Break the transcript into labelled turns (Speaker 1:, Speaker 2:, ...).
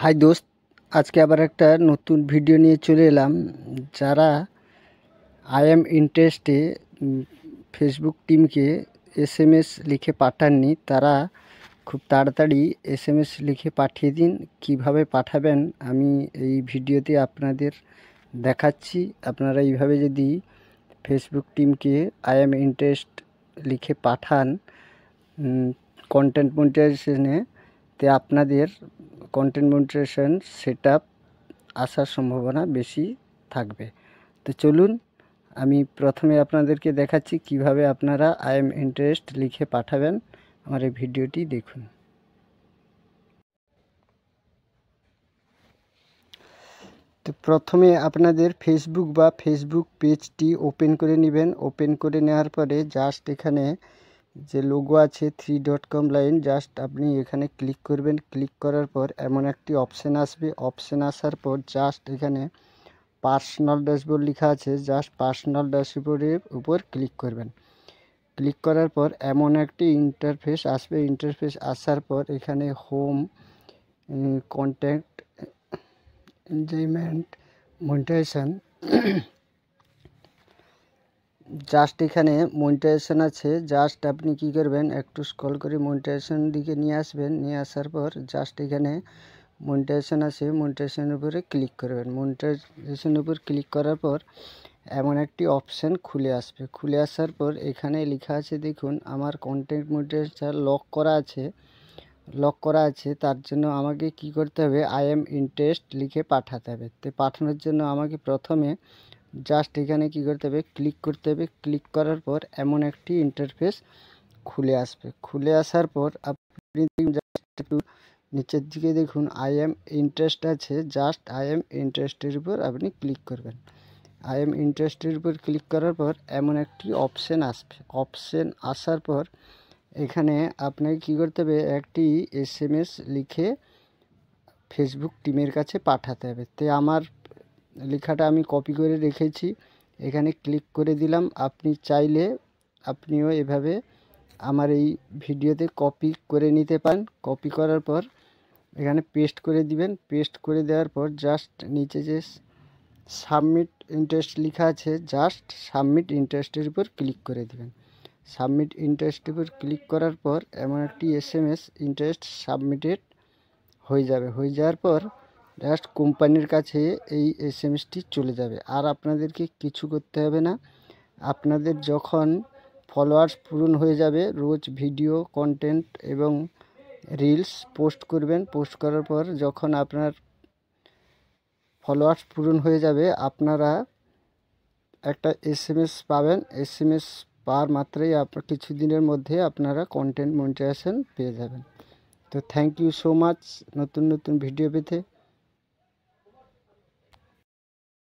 Speaker 1: High দোস্ত, আজকে আবার একটা নতুন ভিডিও নিয়ে চলে এলাম। যারা আই এম ইন্টারেস্টে ফেসবুক টিমকে এসএমএস লিখে পাঠাননি, তারা খুব তাড়াতাড়ি এসএমএস লিখে পাঠিয়ে দিন। কিভাবে পাঠাবেন আমি এই ভিডিওতে আপনাদের দেখাচ্ছি। আপনারা এইভাবে যদি ফেসবুক টিমকে আই এম ইন্টারেস্ট লিখে পাঠান কন্টেন্ট মনিটাইজেশনে, তে আপনাদের কন্টেন্ট মনিটাইজেশন সেট আপ আসার সম্ভাবনা বেশি থাকবে। তো চলুন, আমি প্রথমে আপনাদেরকে দেখাচ্ছি কিভাবে আপনারা আই এম ইন্টারেস্ট লিখে পাঠাবেন। আমার এই ভিডিওটি দেখুন। তো প্রথমে আপনাদের ফেসবুক বা ফেসবুক পেজটি ওপেন করে নেবেন। ওপেন করে নেওয়ার পরে জাস্ট এখানে যে লোগো আছে 3.com লাইন, জাস্ট আপনি এখানে ক্লিক করবেন। ক্লিক করার পর এমন একটি অপশান আসবে। অপশান আসার পর জাস্ট এখানে পার্সোনাল ড্যাশবোর্ড লেখা আছে, জাস্ট পার্সোনাল ড্যাশবোর্ডের উপর ক্লিক করবেন। ক্লিক করার পর এমন একটি ইন্টারফেস আসবে। ইন্টারফেস আসার পর এখানে home, contact, enjoyment, monetization, just এখানে মনিটাইজেশন আছে। জাস্ট আপনি কি করবেন, একটু স্ক্রল করে মনিটাইজেশন দিকে নিয়ে আসবেন। নিয়ে আসার পর জাস্ট এখানে মনিটাইজেশন আছে, মনিটাইজেশনের উপরে ক্লিক করবেন। মনিটাইজেশনের উপর ক্লিক করার পর এমন একটি অপশান খুলে আসবে। খুলে আসার পর এখানে লেখা আছে, দেখুন আমার কন্টেন্ট মনিটাইজেশন লক করা আছে। তার জন্য আমাকে কি করতে হবে, আই এম ইন্টারেস্ট লিখে পাঠাতে হবে। তো পাঠানোর জন্য আমাকে প্রথমে জাস্ট এখানে কি করতে হবে, ক্লিক করতে হবে। ক্লিক করার পর এমন একটি ইন্টারফেস খুলে আসবে। খুলে আসার পর আপনি জাস্ট একটু নিচের দিকে দেখুন আই এম ইন্টারেস্ট আছে, জাস্ট আই এম ইন্টারেস্টের উপর আপনি ক্লিক করবেন। আই এম ইন্টারেস্টের উপর ক্লিক করার পর এমন একটি অপশান আসবে। অপশান আসার পর এখানে আপনাকে কী করতে হবে, একটি এসএমএস লিখে ফেসবুক টিমের কাছে পাঠাতে হবে। তো আমার লেখাটা আমি কপি করে রেখেছি, এখানে ক্লিক করে দিলাম। আপনি চাইলে আপনিও এভাবে আমার এই ভিডিওতে কপি করে নিতে পারেন। কপি করার পর এখানে পেস্ট করে দিবেন। পেস্ট করে দেওয়ার পর জাস্ট নিচে যে সাবমিট ইন্টারেস্ট লেখা আছে, জাস্ট সাবমিট ইন্টারেস্টের উপর ক্লিক করে দিবেন। সাবমিট ইন্টারেস্টের উপর ক্লিক করার পর এমন একটি এসএমএস, ইন্টারেস্ট সাবমিটেড হয়ে যাবে। হয়ে যাওয়ার পর জাস্ট কোম্পানির কাছে এই এসএমএসটি চলে যাবে। আর আপনাদেরকে কিছু করতে হবে না। আপনাদের যখন ফলোয়ার্স পূরণ হয়ে যাবে, রোজ ভিডিও কন্টেন্ট এবং রিলস পোস্ট করবেন। পোস্ট করার পর যখন আপনার ফলোয়ার্স পূরণ হয়ে যাবে, আপনারা একটা এসএমএস পাবেন। এসএমএস পাওয়ার মাত্রই আপনার কিছুদিনের মধ্যে আপনারা কন্টেন্ট মনিটাইজেশন পেয়ে যাবেন। তো থ্যাংক ইউ সো মাচ। নতুন নতুন ভিডিও পেতে